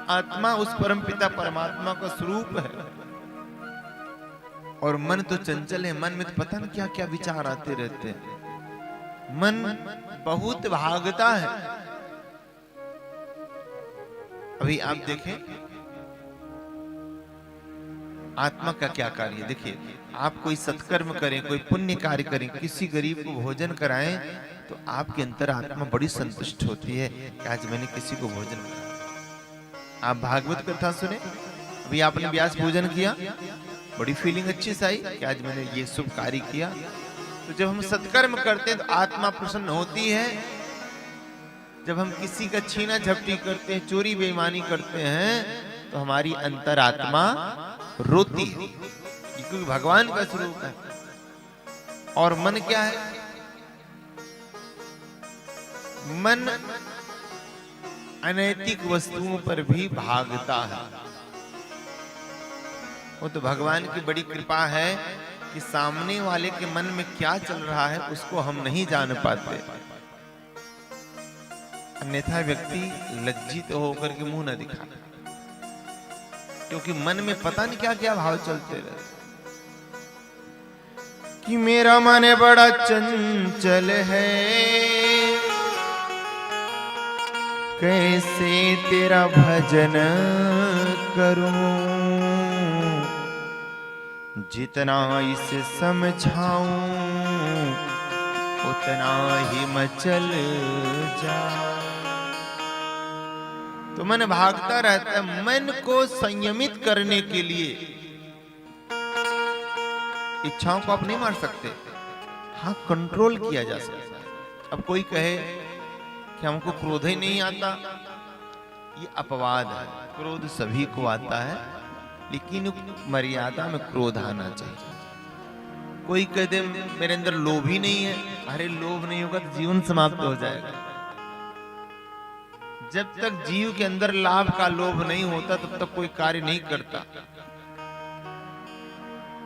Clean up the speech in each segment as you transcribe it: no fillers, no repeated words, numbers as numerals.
आत्मा उस परमपिता परमात्मा का स्वरूप है। और मन तो चंचल है, मन में तो पता नहीं क्या क्या विचार आते रहते हैं। मन बहुत भागता है। अभी आप देखें आत्मा का क्या कार्य है। देखिए, आप कोई सत्कर्म करें, कोई पुण्य कार्य करें, किसी गरीब को भोजन कराएं, तो आपके अंतर आत्मा बड़ी संतुष्ट होती है कि आज मैंने किसी को भोजन कराया। आप भागवत कथा सुने, अभी आपने व्यास भोजन किया, बड़ी फीलिंग अच्छी सी आई कि आज मैंने ये शुभ कार्य किया। तो जब हम सत्कर्म करते हैं तो आत्मा प्रसन्न होती है। जब हम किसी का छीना झपटी करते हैं, चोरी बेईमानी करते हैं, तो हमारी अंतरात्मा रोती है, क्योंकि भगवान का स्वरूप है। और मन क्या है? मन अनैतिक वस्तुओं पर भी भागता है। वो तो भगवान की बड़ी कृपा है कि सामने वाले के मन में क्या चल रहा है उसको हम नहीं जान पाते। अन्यथा व्यक्ति लज्जित होकर के मुंह न दिखा, क्योंकि मन में पता नहीं क्या क्या भाव चलते रहे। कि मेरा मन बड़ा चंचल है, कैसे तेरा भजन करूं, जितना इसे समझाऊं उतना ही मचल जा। तो मन भागता रहता है। मन को संयमित करने के लिए इच्छाओं को आप नहीं मार सकते, हाँ कंट्रोल किया जा सकता है। अब कोई कहे कि हमको क्रोध ही नहीं आता, ये अपवाद है। क्रोध सभी को आता है, लेकिन मर्यादा में क्रोध आना चाहिए। कोई कहते मेरे अंदर लोभ ही नहीं है, अरे लोभ नहीं होगा तो जीवन समाप्त हो जाएगा। जब तक जीव के अंदर लाभ का लोभ नहीं होता तब तक कोई कार्य नहीं करता।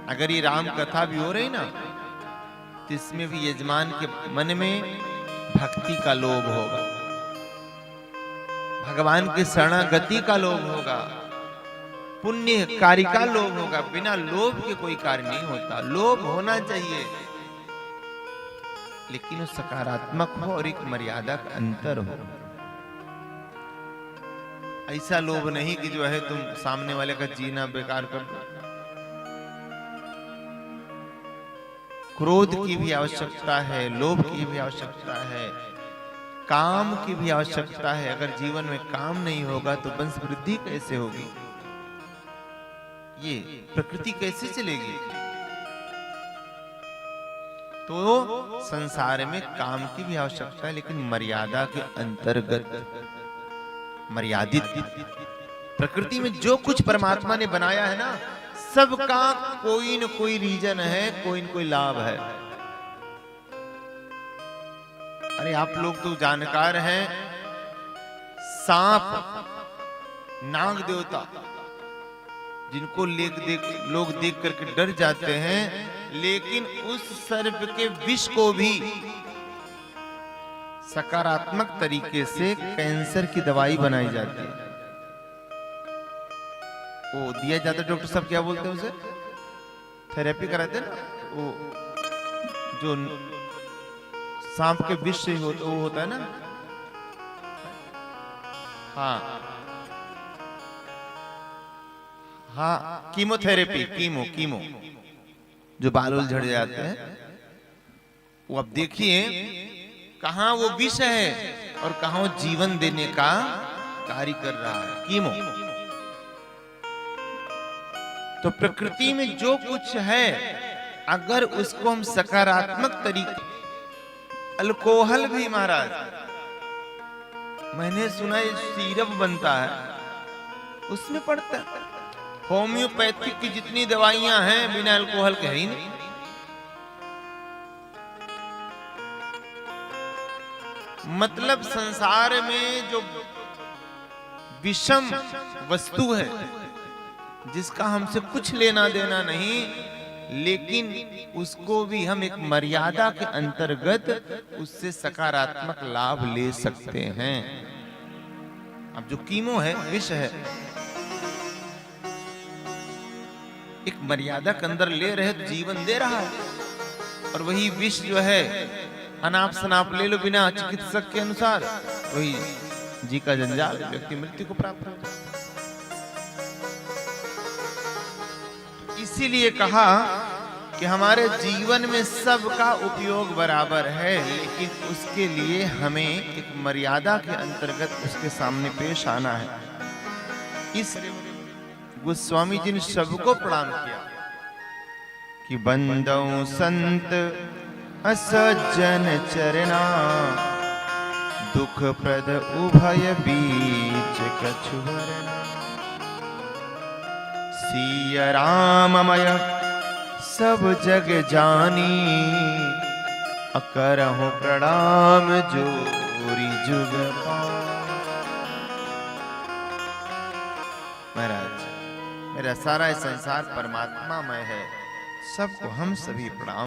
अगर ये राम कथा भी हो रही ना, तो इसमें भी यजमान के मन में भक्ति का लोभ होगा, भगवान के शरणागति का लोभ होगा, पुण्य कार्य का लोभ होगा। बिना लोभ के कोई कार्य नहीं होता। लोभ होना चाहिए, लेकिन वो सकारात्मक हो और एक मर्यादा का अंतर हो। ऐसा लोभ नहीं कि जो है तुम सामने वाले का जीना बेकार कर दो। क्रोध की भी आवश्यकता है, लोभ की भी आवश्यकता है, काम की भी आवश्यकता है। अगर जीवन में काम नहीं होगा तो वंश वृद्धि कैसे होगी, ये प्रकृति कैसे चलेगी। तो संसार में काम की भी आवश्यकता है, लेकिन मर्यादा के अंतर्गत, मर्यादित। प्रकृति में जो कुछ परमात्मा ने बनाया है ना, सबका कोई न कोई रीजन है, कोई न कोई लाभ है। अरे आप लोग तो जानकार हैं, सांप, नाग देवता, जिनको लोग देख करके डर जाते हैं, लेकिन उस सर्प के विष को भी सकारात्मक तरीके से कैंसर की दवाई बनाई जाती है। वो दिया जाता है, डॉक्टर साहब क्या बोलते हैं उसे, थेरेपी कराते हैं ना, वो जो सांप के विष से वो होता है ना, हाँ हाँ, कीमोथेरेपी, कीमो जो बाल झड़ जाते हैं। वो अब देखिए कहां वो विष है और कहां वो जीवन देने का कार्य कर रहा है, कीमो। तो प्रकृति में जो कुछ है, अगर उसको हम सकारात्मक तरीके, अल्कोहल भी महाराज, मैंने सुना है सिरप बनता है उसमें पड़ता है। होम्योपैथिक की जितनी दवाइयां हैं बिना अल्कोहल के ही नहीं। मतलब संसार में जो विषम वस्तु है, जिसका हमसे कुछ लेना देना नहीं, लेकिन उसको भी हम एक मर्यादा के अंतर्गत उससे सकारात्मक लाभ ले सकते हैं। अब जो कीमो है, विष है, एक मर्यादा के अंदर ले रहे तो जीवन दे रहा है, और वही विष जो है अनाप शनाप ले लो बिना चिकित्सक के अनुसार, वही जी का जंजाल, व्यक्ति मृत्यु को प्राप्त होता है। इसीलिए कहा कि हमारे जीवन में सबका उपयोग बराबर है, लेकिन उसके लिए हमें एक मर्यादा के अंतर्गत उसके सामने पेश आना है। इस गोस्वामी जी ने सबको प्रणाम किया कि बंदौ संत असज्जन चरना, दुख प्रद उभय बीच कछु हरना। सिया राममय सब जग जानी, अकरहु प्रणाम जोरी जुग पानी। महाराज, मेरा सारा संसार परमात्मा में है, सबको हम सभी प्रणाम